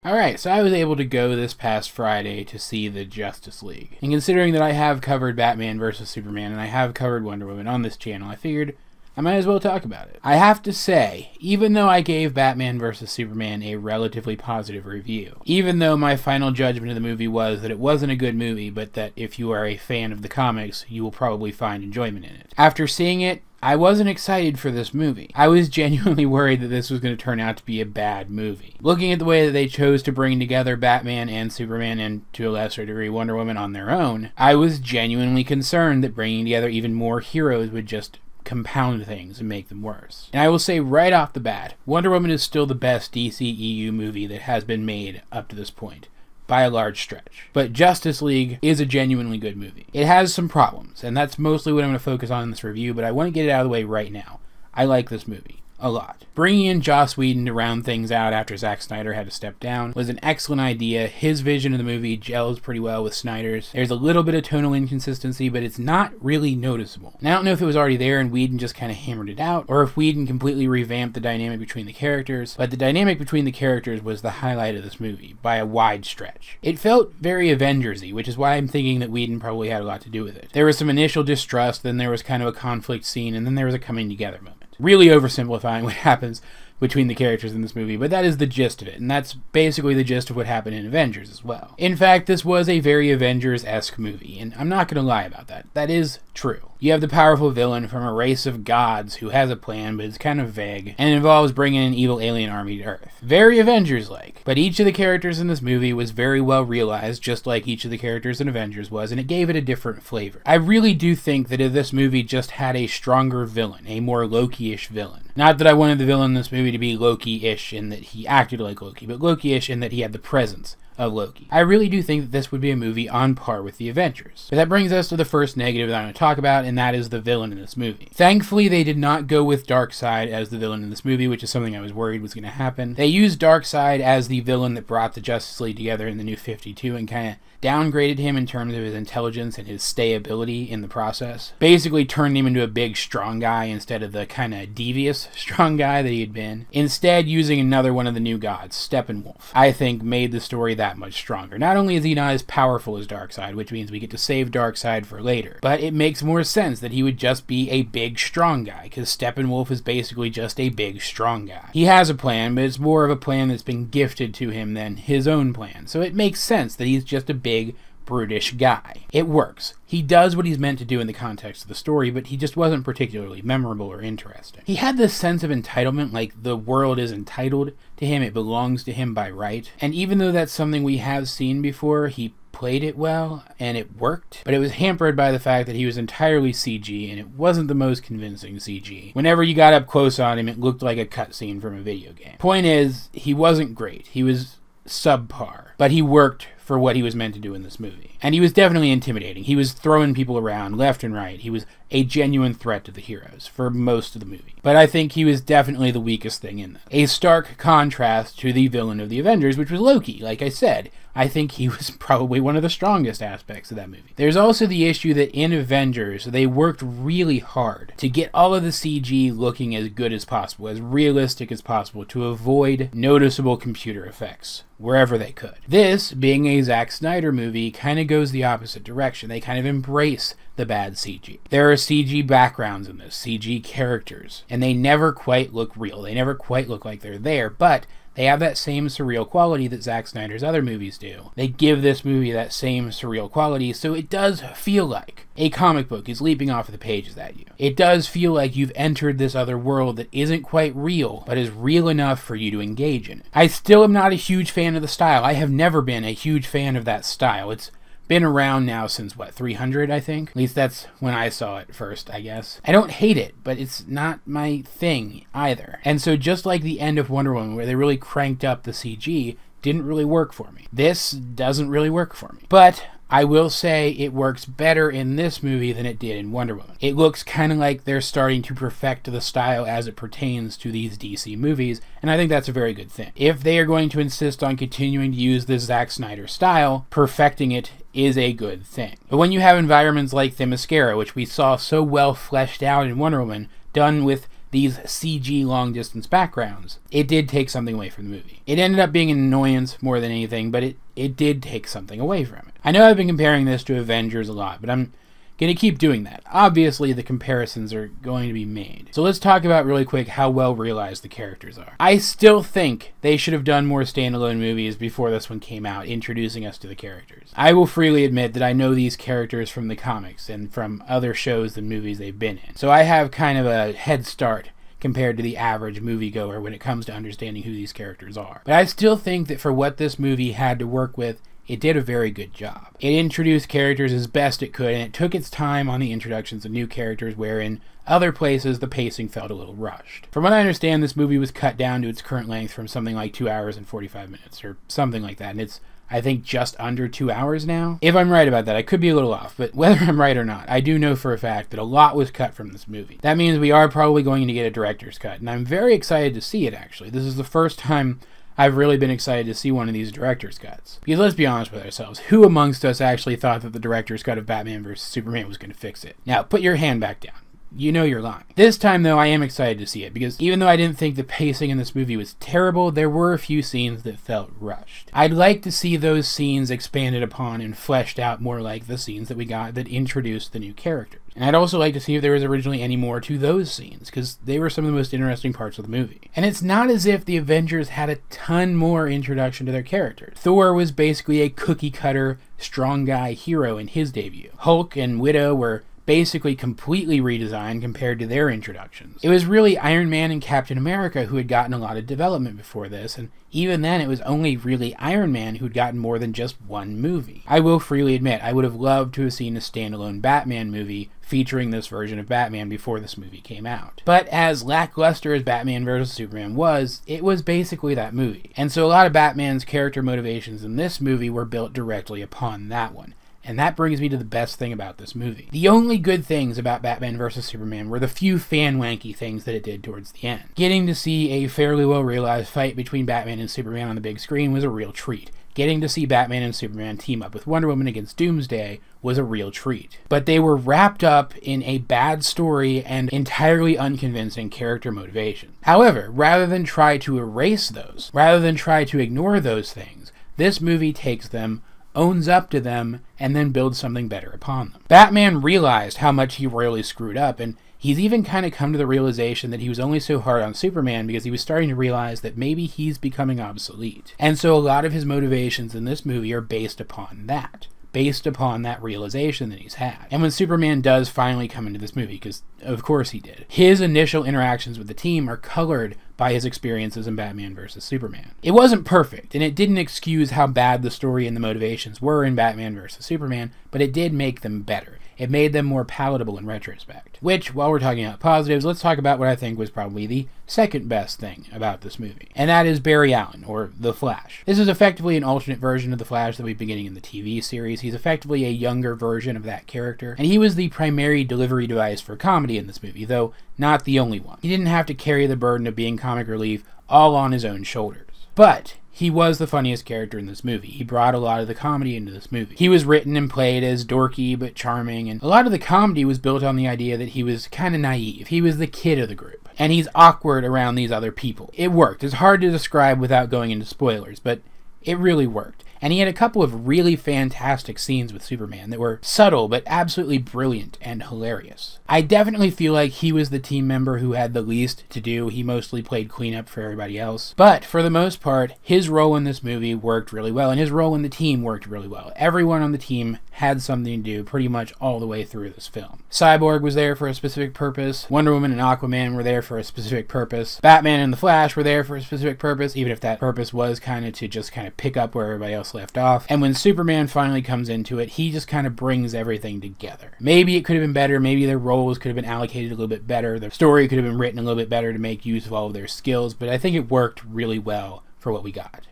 Alright, so I was able to go this past Friday to see the Justice League. And considering that I have covered Batman vs. Superman and I have covered Wonder Woman on this channel, I figured I might as well talk about it. I have to say, even though I gave Batman vs. Superman a relatively positive review, even though my final judgment of the movie was that it wasn't a good movie, but that if you are a fan of the comics, you will probably find enjoyment in it. After seeing it, I wasn't excited for this movie. I was genuinely worried that this was going to turn out to be a bad movie. Looking at the way that they chose to bring together Batman and Superman, and to a lesser degree Wonder Woman on their own, I was genuinely concerned that bringing together even more heroes would just compound things and make them worse. And I will say right off the bat, Wonder Woman is still the best DCEU movie that has been made up to this point, by a large stretch. But Justice League is a genuinely good movie. It has some problems, and that's mostly what I'm going to focus on in this review, but I want to get it out of the way right now. I like this movie a lot. Bringing in Joss Whedon to round things out after Zack Snyder had to step down was an excellent idea. His vision of the movie gels pretty well with Snyder's. There's a little bit of tonal inconsistency, but it's not really noticeable. And I don't know if it was already there and Whedon just kind of hammered it out, or if Whedon completely revamped the dynamic between the characters, but the dynamic between the characters was the highlight of this movie, by a wide stretch. It felt very Avengers-y, which is why I'm thinking that Whedon probably had a lot to do with it. There was some initial distrust, then there was kind of a conflict scene, and then there was a coming together moment. Really oversimplifying what happens between the characters in this movie, but that is the gist of it, and that's basically the gist of what happened in Avengers as well. In fact, this was a very Avengers-esque movie, and I'm not going to lie about that. That is true. You have the powerful villain from a race of gods who has a plan, but it's kind of vague, and involves bringing an evil alien army to Earth. Very Avengers-like, but each of the characters in this movie was very well realized, just like each of the characters in Avengers was, and it gave it a different flavor. I really do think that if this movie just had a stronger villain, a more Loki-ish villain. Not that I wanted the villain in this movie to be Loki-ish in that he acted like Loki, but Loki-ish in that he had the presence of Loki. I really do think that this would be a movie on par with the Avengers. But that brings us to the first negative that I'm going to talk about, and that is the villain in this movie. Thankfully, they did not go with Darkseid as the villain in this movie, which is something I was worried was going to happen. They used Darkseid as the villain that brought the Justice League together in the New 52 and kind of downgraded him in terms of his intelligence and his stayability in the process. Basically turned him into a big strong guy instead of the kind of devious strong guy that he had been. Instead, using another one of the new gods, Steppenwolf, I think made the story that much stronger. Not only is he not as powerful as Darkseid, which means we get to save Darkseid for later, but it makes more sense that he would just be a big strong guy, because Steppenwolf is basically just a big strong guy. He has a plan, but it's more of a plan that's been gifted to him than his own plan, so it makes sense that he's just a big, brutish guy. It works. He does what he's meant to do in the context of the story, but he just wasn't particularly memorable or interesting. He had this sense of entitlement, like the world is entitled to him, it belongs to him by right. And even though that's something we have seen before, he played it well, and it worked, but it was hampered by the fact that he was entirely CG, and it wasn't the most convincing CG. Whenever you got up close on him, it looked like a cutscene from a video game. Point is, he wasn't great. He was subpar, but he worked for what he was meant to do in this movie. And he was definitely intimidating. He was throwing people around left and right. He was a genuine threat to the heroes for most of the movie. But I think he was definitely the weakest thing in this. A stark contrast to the villain of the Avengers, which was Loki. Like I said, I think he was probably one of the strongest aspects of that movie. There's also the issue that in Avengers, they worked really hard to get all of the CG looking as good as possible, as realistic as possible, to avoid noticeable computer effects wherever they could. This, being a Zack Snyder movie, kind of goes the opposite direction. They kind of embrace the bad CG. There are CG backgrounds in this, CG characters, and they never quite look real. They never quite look like they're there, but they have that same surreal quality that Zack Snyder's other movies do. They give this movie that same surreal quality, so it does feel like a comic book is leaping off of the pages at you. It does feel like you've entered this other world that isn't quite real, but is real enough for you to engage in it. I still am not a huge fan of the style. I have never been a huge fan of that style. It's been around now since, what, 300, I think? At least that's when I saw it first, I guess. I don't hate it, but it's not my thing either. And so just like the end of Wonder Woman, where they really cranked up the CG, didn't really work for me. This doesn't really work for me. But I will say it works better in this movie than it did in Wonder Woman. It looks kind of like they're starting to perfect the style as it pertains to these DC movies, and I think that's a very good thing. If they are going to insist on continuing to use this Zack Snyder style, perfecting it is a good thing. But when you have environments like Themyscira, which we saw so well fleshed out in Wonder Woman, done with these CG long-distance backgrounds, it did take something away from the movie. It ended up being an annoyance more than anything, but it did take something away from it. I know I've been comparing this to Avengers a lot, but I'm going to keep doing that. Obviously, the comparisons are going to be made. So let's talk about really quick how well realized the characters are. I still think they should have done more standalone movies before this one came out, introducing us to the characters. I will freely admit that I know these characters from the comics and from other shows and movies they've been in. So I have kind of a head start compared to the average moviegoer when it comes to understanding who these characters are. But I still think that for what this movie had to work with, it did a very good job. It introduced characters as best it could, and it took its time on the introductions of new characters, where in other places the pacing felt a little rushed. From what I understand, this movie was cut down to its current length from something like 2 hours and 45 minutes, or something like that, and it's, I think, just under 2 hours now. If I'm right about that, I could be a little off, but whether I'm right or not, I do know for a fact that a lot was cut from this movie. That means we are probably going to get a director's cut, and I'm very excited to see it, actually. This is the first time I've really been excited to see one of these director's cuts. Because let's be honest with ourselves, who amongst us actually thought that the director's cut of Batman vs. Superman was going to fix it? Now, put your hand back down. You know you're lying. This time, though, I am excited to see it, because even though I didn't think the pacing in this movie was terrible, there were a few scenes that felt rushed. I'd like to see those scenes expanded upon and fleshed out more like the scenes that we got that introduced the new characters. And I'd also like to see if there was originally any more to those scenes, because they were some of the most interesting parts of the movie. And it's not as if the Avengers had a ton more introduction to their characters. Thor was basically a cookie-cutter, strong guy hero in his debut. Hulk and Widow were basically completely redesigned compared to their introductions. It was really Iron Man and Captain America who had gotten a lot of development before this, and even then it was only really Iron Man who'd gotten more than just one movie. I will freely admit, I would have loved to have seen a standalone Batman movie featuring this version of Batman before this movie came out. But as lackluster as Batman vs. Superman was, it was basically that movie. And so a lot of Batman's character motivations in this movie were built directly upon that one. And that brings me to the best thing about this movie. The only good things about Batman vs. Superman were the few fan-wanky things that it did towards the end. Getting to see a fairly well-realized fight between Batman and Superman on the big screen was a real treat. Getting to see Batman and Superman team up with Wonder Woman against Doomsday was a real treat. But they were wrapped up in a bad story and entirely unconvincing character motivation. However, rather than try to erase those, rather than try to ignore those things, this movie takes them, owns up to them, and then builds something better upon them. Batman realized how much he royally screwed up, and he's even kind of come to the realization that he was only so hard on Superman because he was starting to realize that maybe he's becoming obsolete. And so a lot of his motivations in this movie are based upon that. Based upon that realization that he's had. And when Superman does finally come into this movie, because of course he did, his initial interactions with the team are colored by his experiences in Batman vs. Superman. It wasn't perfect, and it didn't excuse how bad the story and the motivations were in Batman vs. Superman, but it did make them better. It made them more palatable in retrospect. Which, while we're talking about positives, let's talk about what I think was probably the second best thing about this movie. And that is Barry Allen, or The Flash. This is effectively an alternate version of The Flash that we've been getting in the TV series. He's effectively a younger version of that character, and he was the primary delivery device for comedy in this movie, though not the only one. He didn't have to carry the burden of being comic relief all on his own shoulders. But he was the funniest character in this movie. He brought a lot of the comedy into this movie. He was written and played as dorky but charming, and a lot of the comedy was built on the idea that he was kind of naive. He was the kid of the group, and he's awkward around these other people. It worked. It's hard to describe without going into spoilers, but it really worked. And he had a couple of really fantastic scenes with Superman that were subtle but absolutely brilliant and hilarious. I definitely feel like he was the team member who had the least to do. He mostly played cleanup for everybody else. But for the most part, his role in this movie worked really well, and his role in the team worked really well. Everyone on the team had something to do pretty much all the way through this film. Cyborg was there for a specific purpose. Wonder Woman and Aquaman were there for a specific purpose. Batman and the Flash were there for a specific purpose, even if that purpose was kind of to just kind of pick up where everybody else left off. And when Superman finally comes into it, he just kind of brings everything together. Maybe it could have been better. Maybe their roles could have been allocated a little bit better. The story could have been written a little bit better to make use of all of their skills, but I think it worked really well for what we got.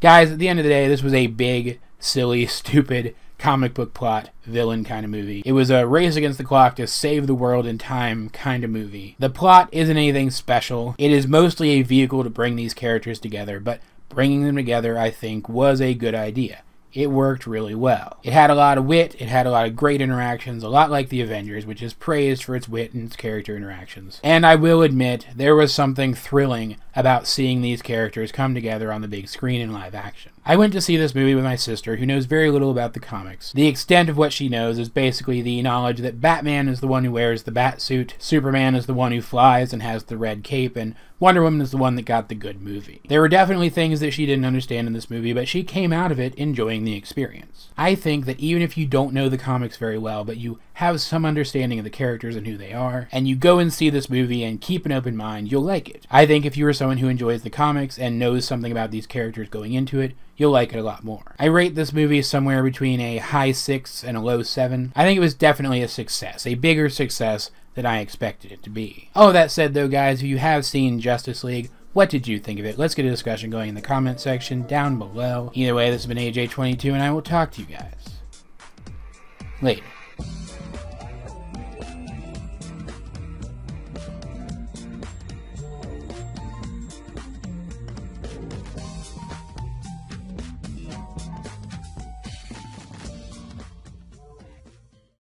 Guys, at the end of the day, this was a big, silly, stupid comic book plot villain kind of movie. It was a race against the clock to save the world in time kind of movie. The plot isn't anything special. It is mostly a vehicle to bring these characters together, but bringing them together, I think, was a good idea. it worked really well. It had a lot of wit, it had a lot of great interactions, a lot like the Avengers, which is praised for its wit and its character interactions. And I will admit, there was something thrilling about seeing these characters come together on the big screen in live action. I went to see this movie with my sister, who knows very little about the comics. The extent of what she knows is basically the knowledge that Batman is the one who wears the bat suit, Superman is the one who flies and has the red cape, and Wonder Woman is the one that got the good movie. There were definitely things that she didn't understand in this movie, but she came out of it enjoying the experience. I think that even if you don't know the comics very well, but you have some understanding of the characters and who they are, and you go and see this movie and keep an open mind, you'll like it. I think if you are someone who enjoys the comics and knows something about these characters going into it, you'll like it a lot more. I rate this movie somewhere between a high 6 and a low 7. I think it was definitely a success, a bigger success than I expected it to be. All that said though, guys, if you have seen Justice League, what did you think of it? Let's get a discussion going in the comment section down below. Either way, this has been AJ22, and I will talk to you guys later.